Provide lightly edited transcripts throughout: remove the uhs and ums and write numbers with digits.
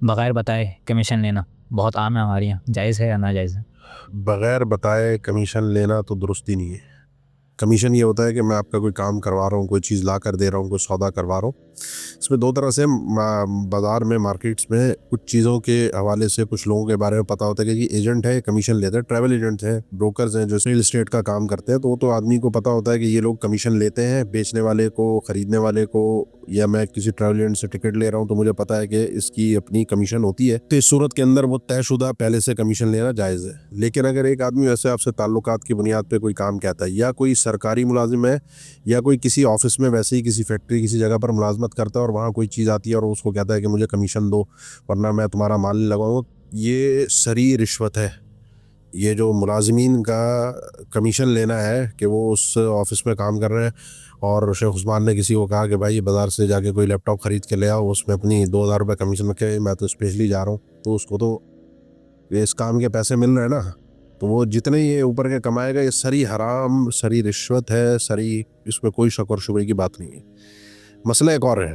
بغیر بتائے کمیشن لینا بہت عام ہے ہمارے یہاں، جائز ہے یا ناجائز ہے؟ بغیر بتائے کمیشن لینا تو درست ہی نہیں ہے۔ کمیشن یہ ہوتا ہے کہ میں آپ کا کوئی کام کروا رہا ہوں، کوئی چیز لا کر دے رہا ہوں، کوئی سودا کروا رہا ہوں۔ اس میں دو طرح سے بازار میں مارکیٹس میں کچھ چیزوں کے حوالے سے کچھ لوگوں کے بارے میں پتہ ہوتا ہے کہ یہ ایجنٹ ہے، کمیشن لیتے ہیں، ٹریول ایجنٹ ہیں، بروکرز ہیں جو ریل اسٹیٹ کا کام کرتے ہیں، تو آدمی کو پتہ ہوتا ہے کہ یہ لوگ کمیشن لیتے ہیں بیچنے والے کو، خریدنے والے کو، یا میں کسی ٹریول ایجنٹ سے ٹکٹ لے رہا ہوں تو مجھے پتہ ہے کہ اس کی اپنی کمیشن ہوتی ہے، تو اس صورت کے اندر وہ طے شدہ پہلے سے کمیشن لینا جائز ہے۔ لیکن اگر ایک آدمی ویسے آپ سے تعلقات کی بنیاد پہ کوئی کام کہتا ہے، یا کوئی سرکاری ملازم ہے، یا کوئی کسی آفس میں ویسے ہی کسی فیکٹری کسی جگہ پر ملازمت کرتا ہے اور وہاں کوئی چیز آتی ہے اور اس کو کہتا ہے کہ مجھے کمیشن دو ورنہ میں تمہارا مال نہیں لگاؤں گا، یہ سری رشوت ہے۔ یہ جو ملازمین کا کمیشن لینا ہے کہ وہ اس آفس میں کام کر رہے ہیں اور شیخ عثمان نے کسی کو کہا کہ بھائی بازار سے جا کے کوئی لیپ ٹاپ خرید کے لے آؤ، اس میں اپنی 2000 روپے کمیشن رکھے، میں تو اسپیشلی جا رہا ہوں، تو اس کو تو اس کام کے پیسے مل رہے ہیں نا، تو وہ جتنے یہ اوپر کے کمائے گا یہ سری حرام، سری رشوت ہے، سری، اس میں کوئی شک اور شبہ کی بات نہیں ہے۔ مسئلہ ایک اور ہے،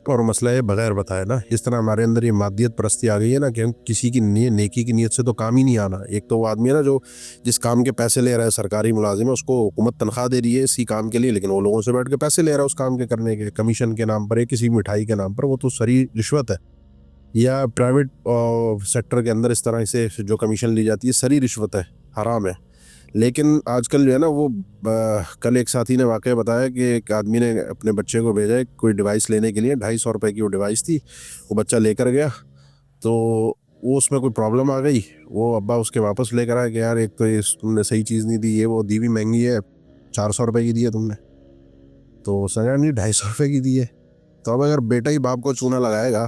اور مسئلہ ہے بغیر بتائے نا، اس طرح ہمارے اندر یہ مادیت پرستی آ گئی ہے نا کہ ہم کسی کی نیکی کی نیت سے تو کام ہی نہیں آنا۔ ایک تو وہ آدمی ہے نا جو جس کام کے پیسے لے رہا ہے، سرکاری ملازم ہے، اس کو حکومت تنخواہ دے رہی ہے اسی کام کے لیے، لیکن وہ لوگوں سے بیٹھ کے پیسے لے رہا ہے اس کام کے کرنے کے، کمیشن کے نام پر، کسی مٹھائی کے نام پر، وہ تو سری رشوت ہے۔ یا پرائیویٹ سیکٹر کے اندر اس طرح سے جو کمیشن لی جاتی ہے سری رشوت ہے، حرام ہے۔ لیکن آج کل جو ہے نا وہ کل ایک ساتھی نے واقعہ بتایا کہ ایک آدمی نے اپنے بچے کو بھیجا کوئی ڈیوائس لینے کے لیے، 250 روپے کی وہ ڈیوائس تھی، وہ بچہ لے کر گیا تو وہ اس میں کوئی پرابلم آ گئی، وہ ابا اس کے واپس لے کر آیا کہ یار ایک تو یہ تم نے صحیح چیز نہیں دی، یہ وہ دی بھی مہنگی ہے، 400 روپے کی دی ہے تم نے، تو سنجا نہیں 250 روپے کی دی ہے۔ تو اب اگر بیٹا ہی باپ کو چونا لگائے گا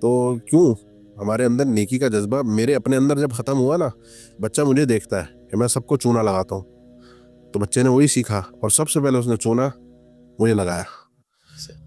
تو کیوں؟ ہمارے اندر نیکی کا جذبہ میرے اپنے اندر جب ختم ہوا نا، بچہ مجھے دیکھتا ہے کہ میں سب کو چونا لگاتا ہوں، تو بچے نے وہی سیکھا اور سب سے پہلے اس نے چونا مجھے لگایا۔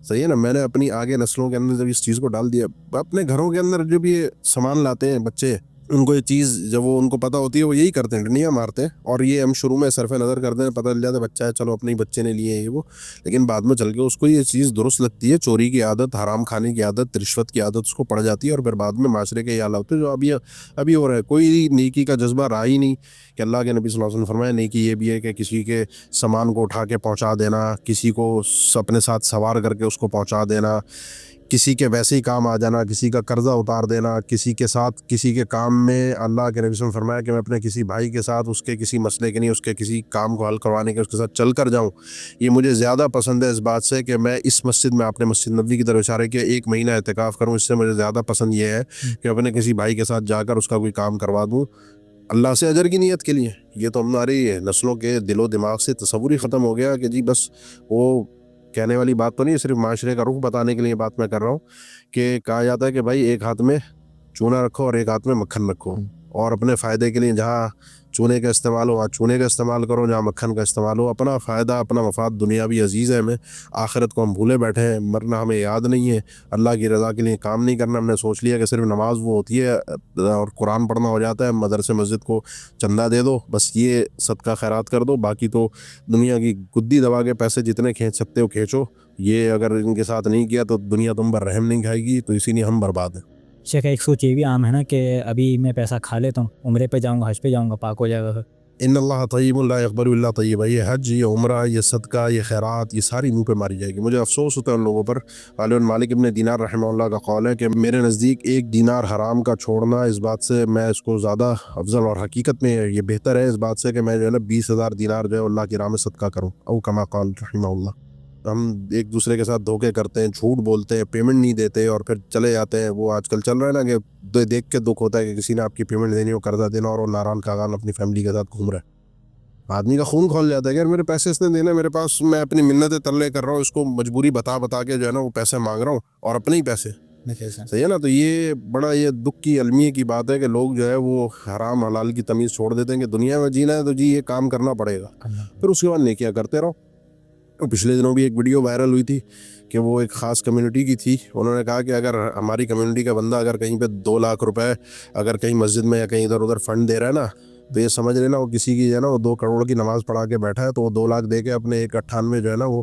صحیح ہے نا، میں نے اپنی آگے نسلوں کے اندر جب اس چیز کو ڈال دیا، اپنے گھروں کے اندر جب یہ سامان لاتے ہیں بچے، ان کو یہ چیز جب وہ ان کو پتہ ہوتی ہے وہ یہی کرتے ہیں، ڈنڈیاں مارتے ہیں، اور یہ ہم شروع میں صرف نظر کرتے ہیں، پتہ چل جاتا ہے بچہ ہے چلو اپنے بچے نے لیے یہ وہ، لیکن بعد میں چل کے اس کو یہ چیز درست لگتی ہے، چوری کی عادت، حرام کھانے کی عادت، رشوت کی عادت اس کو پڑ جاتی ہے، اور پھر بعد میں معاشرے کے یہ حال ہوتے ہیں جو ابھی ہو رہا ہے۔ کوئی نیکی کا جذبہ رہا ہی نہیں کہ اللہ کے نبی صلی اللہ علیہ وسلم نے فرمایا نیکی یہ بھی ہے کہ کسی کے سامان کو اٹھا کے پہنچا دینا، کسی کو اپنے ساتھ سوار کر کے اس کو پہنچا دینا، کسی کے ویسے ہی کام آ جانا، کسی کا قرضہ اتار دینا، کسی کے ساتھ کسی کے کام میں، اللہ کے نبی صلی اللہ علیہ وسلم نے فرمایا کہ میں اپنے کسی بھائی کے ساتھ اس کے کسی مسئلے کے نہیں، اس کے کسی کام کو حل کروانے کے اس کے ساتھ چل کر جاؤں، یہ مجھے زیادہ پسند ہے اس بات سے کہ میں اس مسجد میں، آپ نے مسجد نبوی کی طرف اشارہ کیا، 1 مہینہ اعتکاف کروں، اس سے مجھے زیادہ پسند یہ ہے کہ اپنے کسی بھائی کے ساتھ جا کر اس کا کوئی کام کروا دوں اللہ سے اجر کی نیت کے لیے۔ یہ تو ہماری نسلوں کے دل و دماغ سے تصور ہی ختم ہو گیا کہ جی بس وہ کہنے والی بات تو نہیں، صرف معاشرے کا رخ بتانے کے لیے بات میں کر رہا ہوں کہ کہا جاتا ہے کہ بھائی ایک ہاتھ میں چونا رکھو اور ایک ہاتھ میں مکھن رکھو، اور اپنے فائدے کے لیے جہاں چونے کا استعمال ہو وہاں چونے کا استعمال کرو، جہاں مکھن کا استعمال ہو، اپنا فائدہ اپنا مفاد دنیا بھی عزیز ہے ہمیں، آخرت کو ہم بھولے بیٹھے ہیں، مرنا ہمیں یاد نہیں ہے، اللہ کی رضا کے لیے کام نہیں کرنا، ہم نے سوچ لیا کہ صرف نماز وہ ہوتی ہے اور قرآن پڑھنا ہو جاتا ہے، مدرسے مسجد کو چندہ دے دو، بس یہ صدقہ خیرات کر دو، باقی تو دنیا کی گدی دبا کے پیسے جتنے کھینچ سکتے ہو کھینچو، یہ اگر ان کے ساتھ نہیں کیا تو دنیا تم پر رحم نہیں کھائے گی، تو اسی لیے ہم برباد ہیں۔ شیخ ایک سوچ یہ بھی عام ہے نا کہ ابھی میں پیسہ کھا لیتا ہوں، عمرے پہ جاؤں گا، حج پہ جاؤں گا، پاک ہو جائے گا۔ ان اللہ طیب لا یقبل الا طیبا، یہ حج، یہ عمرہ، یہ صدقہ، یہ خیرات، یہ ساری منہ پہ ماری جائے گی۔ مجھے افسوس ہوتا ہے ان لوگوں پر۔ غالباً مالک ابن دینار رحمہ اللہ کا قول ہے کہ میرے نزدیک 1 دینار حرام کا چھوڑنا، اس بات سے میں اس کو زیادہ افضل، اور حقیقت میں یہ بہتر ہے اس بات سے کہ میں جو ہے نا 20,000 دینار جو ہے اللہ کی راہ میں صدقہ کروں، او کما قال رحمہ اللہ۔ ہم ایک دوسرے کے ساتھ دھوکے کرتے ہیں، جھوٹ بولتے ہیں، پیمنٹ نہیں دیتے اور پھر چلے جاتے ہیں۔ وہ آج کل چل رہا ہے نا کہ دیکھ کے دکھ ہوتا ہے کہ کسی نے آپ کی پیمنٹ دینی ہو، قرضہ دینا، اور وہ ناران کاغان اپنی فیملی کے ساتھ گھوم رہا ہے۔ آدمی کا خون کھول جاتا ہے کہ یار میرے پیسے اس نے دینا، میرے پاس، میں اپنی منتیں ترلے کر رہا ہوں، اس کو مجبوری بتا کے جو ہے نا وہ پیسے مانگ رہا ہوں، اور اپنے ہی پیسے، صحیح ہے نا۔ تو یہ بڑا یہ دکھ کی المیہ کی بات ہے کہ لوگ جو ہے وہ حرام حلال کی تمیز چھوڑ دیتے ہیں کہ دنیا میں جینا ہے تو جی یہ کام کرنا پڑے گا، پھر اس کے بعد نیکیاں کرتے رہو۔ پچھلے دنوں بھی ایک ویڈیو وائرل ہوئی تھی کہ وہ ایک خاص کمیونٹی کی تھی، انہوں نے کہا کہ اگر ہماری کمیونٹی کا بندہ اگر کہیں پہ 2 لاکھ روپے اگر کہیں مسجد میں یا کہیں ادھر ادھر فنڈ دے رہا ہے نا، تو یہ سمجھ لینا وہ کسی کی جو ہے نا وہ 2 کروڑ کی نماز پڑھا کے بیٹھا ہے، تو وہ 2 لاکھ دے کے اپنے 1.98 جو ہے نا وہ